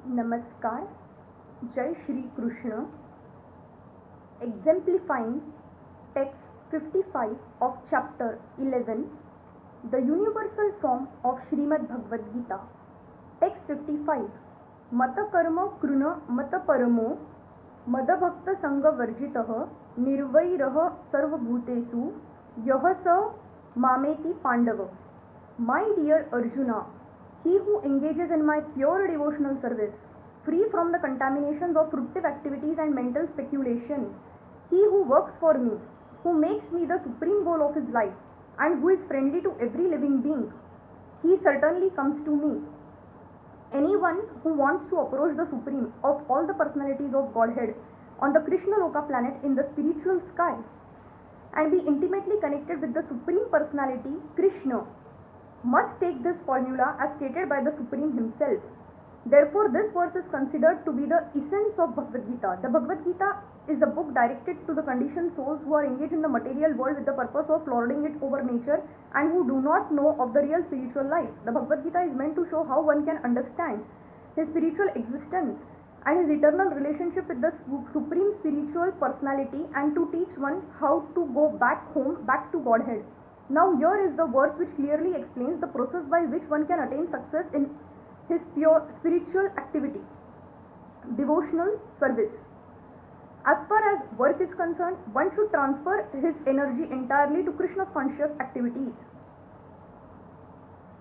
Namaskar, Jai Shri Krishna. Exemplifying text 55 of chapter 11, the universal form of Srimad Bhagavad Gita. Text 55. Mata karma kruna mata paramo madabhakta sanga varjitah nirvairah sarvabhutesu yah sa mameti pandava. My dear Arjuna, he who engages in my pure devotional service, free from the contaminations of fruitive activities and mental speculation, he who works for me, who makes me the supreme goal of his life, and who is friendly to every living being, he certainly comes to me. Anyone who wants to approach the Supreme of all the personalities of Godhead on the Krishna Loka planet in the spiritual sky and be intimately connected with the Supreme Personality, Krishna, must take this formula as stated by the Supreme himself. Therefore, this verse is considered to be the essence of Bhagavad Gita. The Bhagavad Gita is a book directed to the conditioned souls who are engaged in the material world with the purpose of lording it over nature and who do not know of the real spiritual life. The Bhagavad Gita is meant to show how one can understand his spiritual existence and his eternal relationship with the Supreme Spiritual Personality, and to teach one how to go back home, back to Godhead. Now here is the verse which clearly explains the process by which one can attain success in his pure spiritual activity, devotional service. As far as work is concerned, one should transfer his energy entirely to Krishna's conscious activities.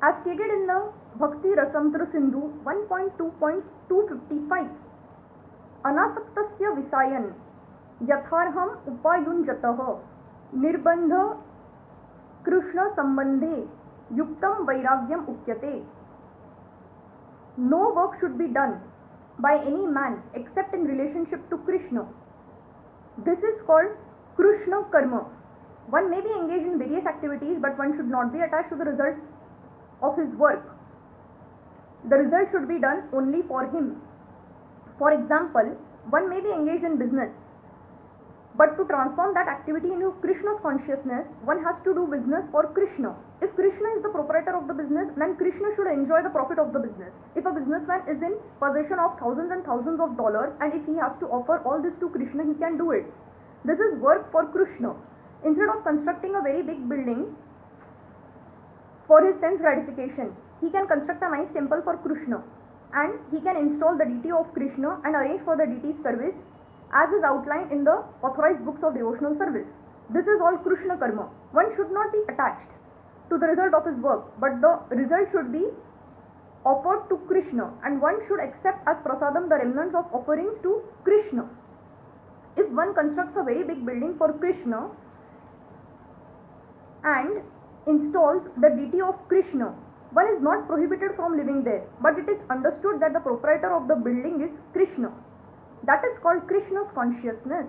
As stated in the Bhakti Rasamrita Sindhu 1.2.255, Anasaktasya Visayan Yatharham Upayunjatah Nirbandha Krishna Sambandhe Yuktam Vairagyam Ukyate. No work should be done by any man except in relationship to Krishna. This is called Krishna Karma. One may be engaged in various activities, but one should not be attached to the result of his work. The result should be done only for him. For example, one may be engaged in business, but to transform that activity into Krishna's consciousness, one has to do business for Krishna. If Krishna is the proprietor of the business, then Krishna should enjoy the profit of the business. If a businessman is in possession of thousands and thousands of dollars, and if he has to offer all this to Krishna, he can do it. This is work for Krishna. Instead of constructing a very big building for his sense gratification, he can construct a nice temple for Krishna, and he can install the deity of Krishna and arrange for the deity's service as is outlined in the authorized books of devotional service. This is all Krishna Karma. One should not be attached to the result of his work, but the result should be offered to Krishna, and one should accept as prasadam the remnants of offerings to Krishna. If one constructs a very big building for Krishna and installs the deity of Krishna, one is not prohibited from living there, but it is understood that the proprietor of the building is Krishna. That is called Krishna's consciousness.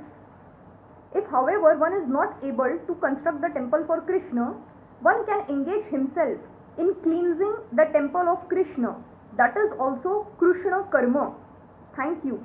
If, however, one is not able to construct the temple for Krishna, one can engage himself in cleansing the temple of Krishna. That is also Krishna Karma. Thank you.